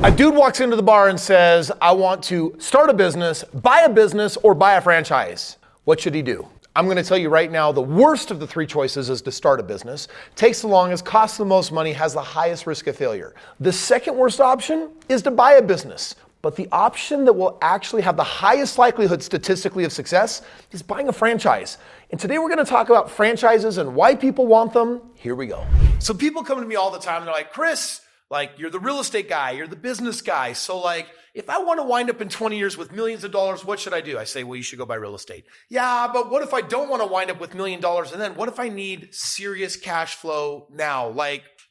A dude walks into the bar and says, I want to start a business, or buy a franchise. What should he do? I'm gonna tell you right now, the worst of the three choices is to start a business. Takes the longest, costs the most money, has the highest risk of failure. The second worst option is to buy a business. But the option that will actually have the highest likelihood statistically of success is buying a franchise. And today we're gonna talk about franchises and why people want them. Here we go. So people come to me all the time and they're like, Kris, you're the real estate guy, you're the business guy. So if I want to wind up in 20 years with millions of dollars, what should I do? I say, well, you should go buy real estate. Yeah, but what if I don't want to wind up with $1 million? And then what if I need serious cash flow now?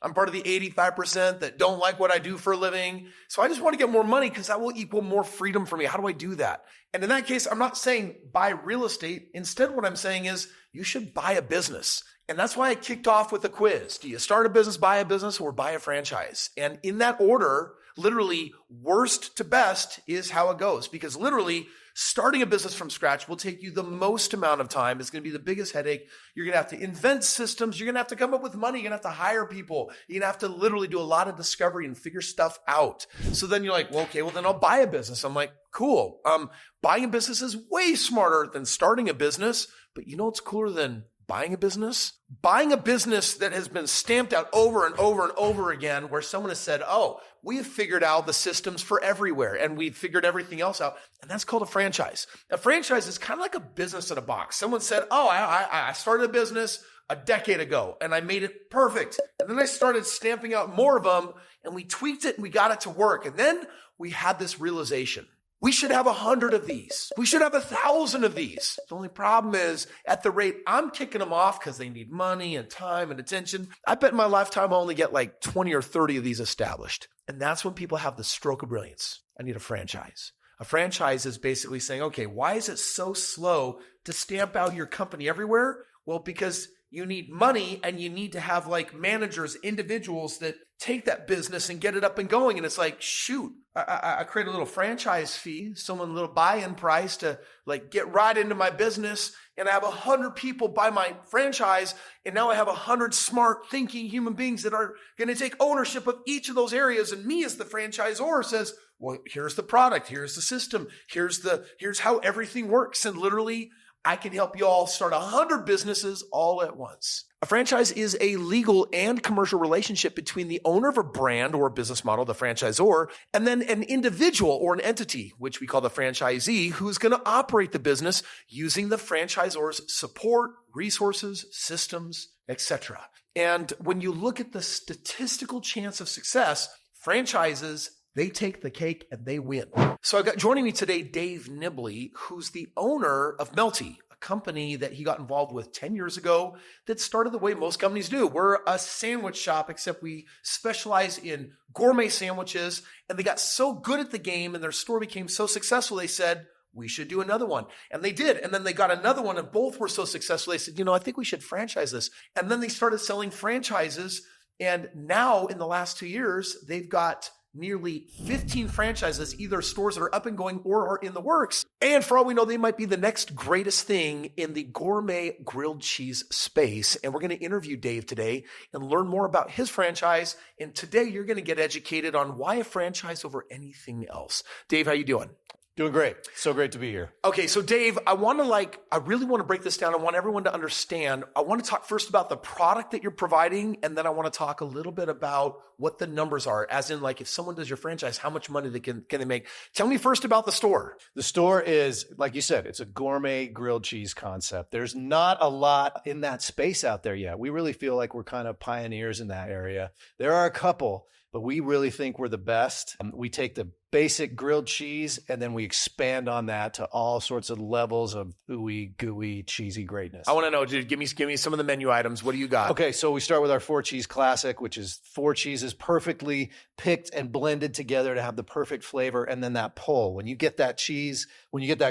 I'm part of the 85% that don't like what I do for a living. So I just want to get more money because that will equal more freedom for me. How do I do that? And in that case, I'm not saying buy real estate. Instead, what I'm saying is you should buy a business. And that's why I kicked off with a quiz. Do you start a business, buy a business, or buy a franchise? And in that order, literally worst to best is how it goes. Because literally starting a business from scratch will take you the most amount of time. It's going to be the biggest headache. You're going to have to invent systems. You're going to have to come up with money. You're going to have to hire people. You're going to have to literally do a lot of discovery and figure stuff out. So then you're like, well, okay, well then I'll buy a business. I'm like, cool. Buying a business is way smarter than starting a business. But you know what's cooler than buying a business? Buying a business that has been stamped out over and over and over again, where someone has said, oh, we have figured out the systems for everywhere and we've figured everything else out. And that's called a franchise. A franchise is kind of like a business in a box. Someone said, oh, I started a business a decade ago and I made it perfect. And then I started stamping out more of them and we tweaked it and we got it to work. And then we had this realization. We should have 100 of these. We should have 1,000 of these. The only problem is at the rate I'm kicking them off because they need money and time and attention, I bet in my lifetime I'll only get 20 or 30 of these established. And that's when people have the stroke of brilliance. I need a franchise. A franchise is basically saying, okay, why is it so slow to stamp out your company everywhere? Well, because you need money and you need to have managers, individuals that take that business and get it up and going. And it's shoot, I create a little franchise fee, a little buy-in price to get right into my business. And I have 100 people buy my franchise. And now I have 100 smart thinking human beings that are going to take ownership of each of those areas. And me as the franchisor says, well, here's the product. Here's the system. Here's how everything works. And literally I can help you all start 100 businesses all at once. A franchise is a legal and commercial relationship between the owner of a brand or a business model, the franchisor, and then an individual or an entity, which we call the franchisee, who's going to operate the business using the franchisor's support, resources, systems, etc. And when you look at the statistical chance of success, franchises, they take the cake and they win. So I got joining me today, Dave Nibley, who's the owner of Melty, a company that he got involved with 10 years ago that started the way most companies do. We're a sandwich shop, except we specialize in gourmet sandwiches. And they got so good at the game and their store became so successful, they said, we should do another one. And they did. And then they got another one and both were so successful. They said, I think we should franchise this. And then they started selling franchises. And now in the last 2 years, they've got nearly 15 franchises, either stores that are up and going or are in the works. And for all we know, they might be the next greatest thing in the gourmet grilled cheese space. And we're going to interview Dave today and learn more about his franchise. And today you're going to get educated on why a franchise over anything else. Dave, how you doing? Doing great. So great to be here. Okay, so Dave, I really want to break this down. I want everyone to understand. I want to talk first about the product that you're providing, and then I want to talk a little bit about what the numbers are, as in if someone does your franchise, how much money can they make? Tell me first about the store. The store is, like you said, it's a gourmet grilled cheese concept. There's not a lot in that space out there yet. We really feel like we're kind of pioneers in that area. There are a couple, but we really think we're the best. We take the basic grilled cheese and then we expand on that to all sorts of levels of ooey gooey cheesy greatness. I want to know, dude, give me some of the menu items. What do you got? Okay, so we start with our 4 cheese classic, which is 4 cheeses perfectly picked and blended together to have the perfect flavor. And then that pull, when you get that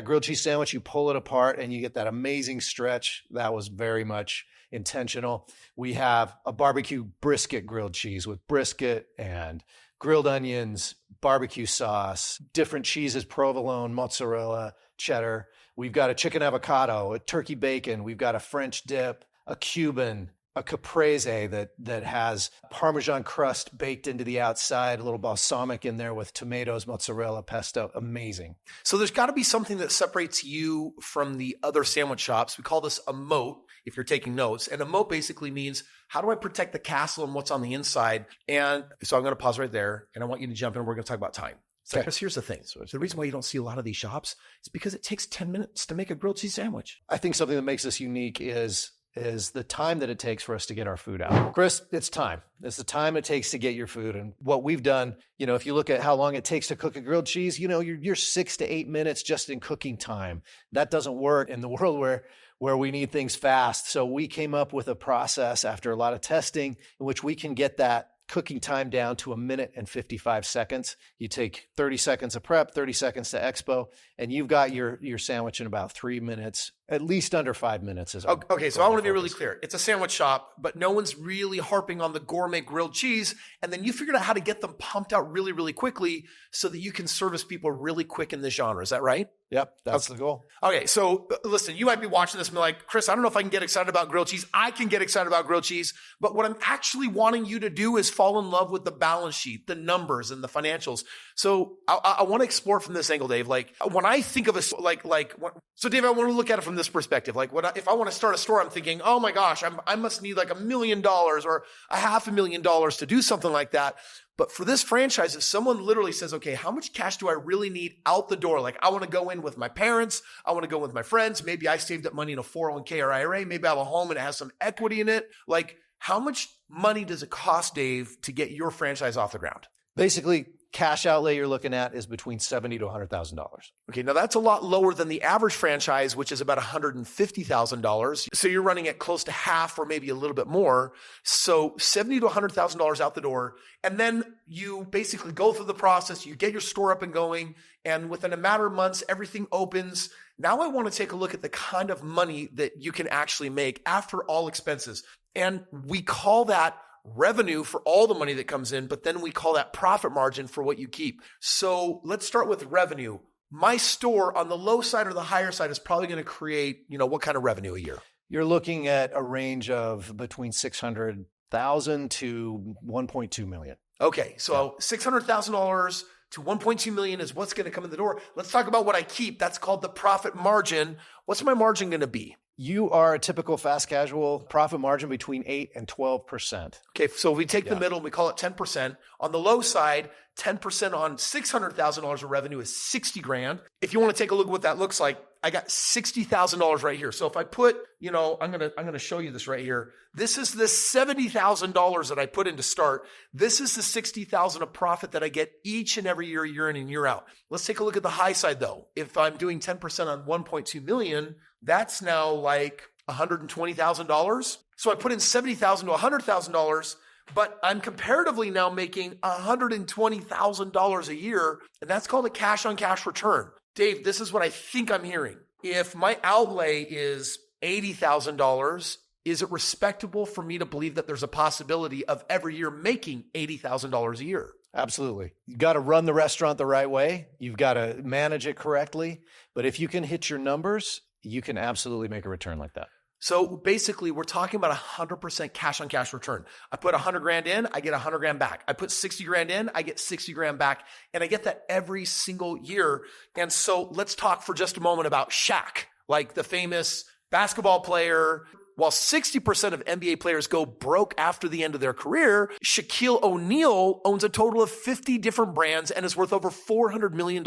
grilled cheese sandwich, you pull it apart and you get that amazing stretch. That was very much intentional. We have a barbecue brisket grilled cheese with brisket and grilled onions, barbecue sauce, different cheeses, provolone, mozzarella, cheddar. We've got a chicken avocado, a turkey bacon. We've got a French dip, a Cuban, a caprese that has Parmesan crust baked into the outside, a little balsamic in there with tomatoes, mozzarella, pesto. Amazing. So there's got to be something that separates you from the other sandwich shops. We call this a moat if you're taking notes. And a moat basically means, how do I protect the castle and what's on the inside? And so I'm going to pause right there, and I want you to jump in. We're going to talk about time. So Kris, here's the thing. So the reason why you don't see a lot of these shops is because it takes 10 minutes to make a grilled cheese sandwich. I think something that makes us unique is the time that it takes for us to get our food out. Kris, it's time. It's the time it takes to get your food. And what we've done, if you look at how long it takes to cook a grilled cheese, you're 6 to 8 minutes just in cooking time. That doesn't work in the world where we need things fast. So we came up with a process after a lot of testing in which we can get that cooking time down to 1 minute and 55 seconds. You take 30 seconds of prep, 30 seconds to expo, and you've got your sandwich in about 3 minutes, at least under 5 minutes. Okay, so I want to be really clear. It's a sandwich shop, but no one's really harping on the gourmet grilled cheese. And then you figured out how to get them pumped out really, really quickly so that you can service people really quick in this genre. Is that right? Yep, that's the goal. Okay, so listen, you might be watching this and be like, Kris, I don't know if I can get excited about grilled cheese. I can get excited about grilled cheese, but what I'm actually wanting you to do is fall in love with the balance sheet, the numbers and the financials. So I want to explore from this angle, Dave. Like when I think of a, so Dave, I want to look at it from this perspective. Like if I want to start a store, I'm thinking, oh my gosh, I must need like $1 million or $500,000 to do something like that. But for this franchise, if someone literally says, okay, how much cash do I really need out the door? Like I want to go in with my parents. I want to go with my friends. Maybe I saved up money in a 401k or IRA. Maybe I have a home and it has some equity in it. Like how much money does it cost, Dave, to get your franchise off the ground? Basically, cash outlay you're looking at is between $70,000 to $100,000. Okay, now that's a lot lower than the average franchise, which is about $150,000. So you're running at close to half or maybe a little bit more. So $70,000 to $100,000 out the door. And then you basically go through the process, you get your store up and going, and within a matter of months, everything opens. Now I want to take a look at the kind of money that you can actually make after all expenses. And we call that revenue for all the money that comes in, but then we call that profit margin for what you keep. So let's start with revenue. My store on the low side or the higher side is probably going to create, what kind of revenue a year? You're looking at a range of between $600,000 to $1.2 million. Okay, so $600,000 to $1.2 million is what's going to come in the door. Let's talk about what I keep. That's called the profit margin. What's my margin going to be? You are a typical fast casual profit margin between 8 and 12%. Okay, so we take the middle and we call it 10%. On the low side, 10% on $600,000 of revenue is $60,000. If you want to take a look at what that looks like, I got $60,000 right here. So if I put, I'm gonna show you this right here. This is the $70,000 that I put in to start. This is the $60,000 of profit that I get each and every year in and year out. Let's take a look at the high side though. If I'm doing 10% on 1.2 million, that's now like $120,000. So I put in $70,000 to $100,000, but I'm comparatively now making $120,000 a year, and that's called a cash on cash return. Dave, this is what I think I'm hearing. If my outlay is $80,000, is it respectable for me to believe that there's a possibility of every year making $80,000 a year? Absolutely. You've got to run the restaurant the right way. You've got to manage it correctly. But if you can hit your numbers, you can absolutely make a return like that. So basically, we're talking about 100% cash on cash return. I put $100,000 in, I get $100,000 back. I put $60,000 in, I get $60,000 back. And I get that every single year. And so let's talk for just a moment about Shaq, like the famous basketball player. While 60% of NBA players go broke after the end of their career, Shaquille O'Neal owns a total of 50 different brands and is worth over $400 million.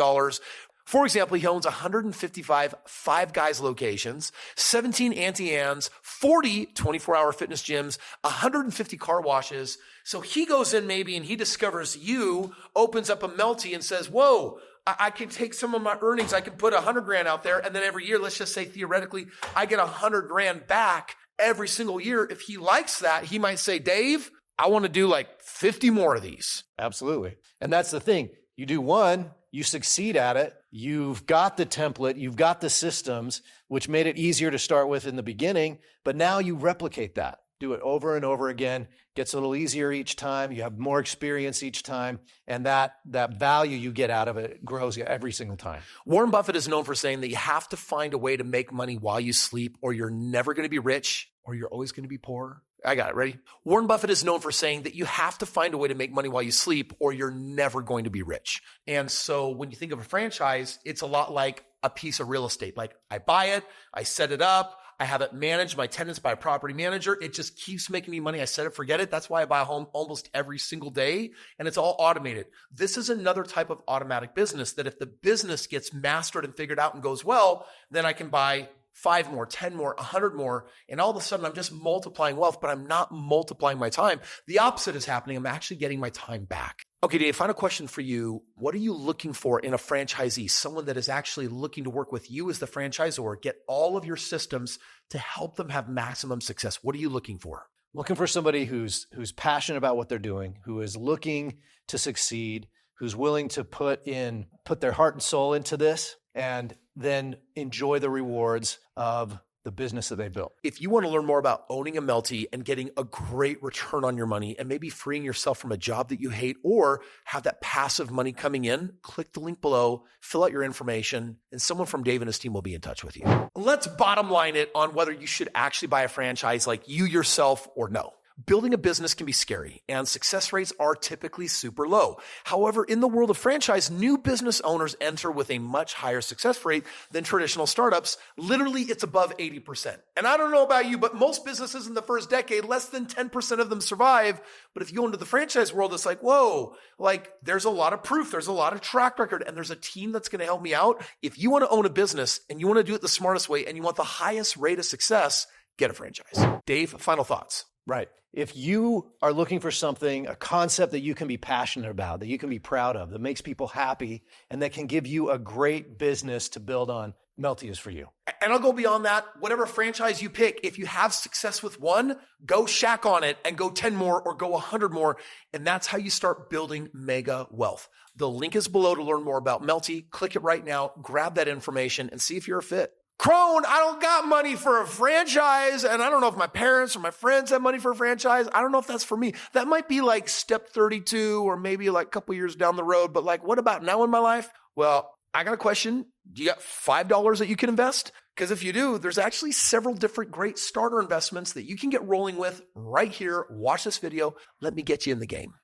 For example, he owns 155 Five Guys locations, 17 Auntie Anne's, 40 24-hour fitness gyms, 150 car washes. So he goes in maybe and he discovers you, opens up a Melty and says, whoa, I can take some of my earnings. I can put $100,000 out there. And then every year, let's just say theoretically, I get $100,000 back every single year. If he likes that, he might say, Dave, I want to do like 50 more of these. Absolutely. And that's the thing. You do one, you succeed at it. You've got the template. You've got the systems, which made it easier to start with in the beginning. But now you replicate that. Do it over and over again. Gets a little easier each time. You have more experience each time. And that value you get out of it grows every single time. Warren Buffett is known for saying that you have to find a way to make money while you sleep, or you're never going to be rich, or you're always going to be poor. I got it. Ready? Warren Buffett is known for saying that you have to find a way to make money while you sleep or you're never going to be rich. And so when you think of a franchise, it's a lot like a piece of real estate. Like I buy it, I set it up, I have it managed, my tenants by a property manager. It just keeps making me money. I set it, forget it. That's why I buy a home almost every single day, and it's all automated. This is another type of automatic business that if the business gets mastered and figured out and goes well, then I can buy 5 more, 10 more, 100 more. And all of a sudden I'm just multiplying wealth, but I'm not multiplying my time. The opposite is happening. I'm actually getting my time back. Okay, Dave, final question for you. What are you looking for in a franchisee? Someone that is actually looking to work with you as the franchisor, get all of your systems to help them have maximum success. What are you looking for? Looking for somebody who's passionate about what they're doing, who is looking to succeed, who's willing to put their heart and soul into this, and then enjoy the rewards of the business that they built. If you want to learn more about owning a Melty and getting a great return on your money and maybe freeing yourself from a job that you hate or have that passive money coming in, click the link below, fill out your information, and someone from Dave and his team will be in touch with you. Let's bottom line it on whether you should actually buy a franchise like you yourself or no. Building a business can be scary and success rates are typically super low. However, in the world of franchise, new business owners enter with a much higher success rate than traditional startups. Literally, it's above 80%. And I don't know about you, but most businesses in the first decade, less than 10% of them survive. But if you go into the franchise world, it's like, whoa, like there's a lot of proof. There's a lot of track record and there's a team that's going to help me out. If you want to own a business and you want to do it the smartest way and you want the highest rate of success, get a franchise. Dave, final thoughts. Right. If you are looking for something, a concept that you can be passionate about, that you can be proud of, that makes people happy, and that can give you a great business to build on, Melty is for you. And I'll go beyond that. Whatever franchise you pick, if you have success with one, go shack on it and go 10 more or go 100 more. And that's how you start building mega wealth. The link is below to learn more about Melty. Click it right now, grab that information and see if you're a fit. Krohn, I don't got money for a franchise. And I don't know if my parents or my friends have money for a franchise. I don't know if that's for me. That might be like step 32 or maybe like a couple years down the road. But like, what about now in my life? Well, I got a question. Do you got $5 that you can invest? Because if you do, there's actually several different great starter investments that you can get rolling with right here. Watch this video. Let me get you in the game.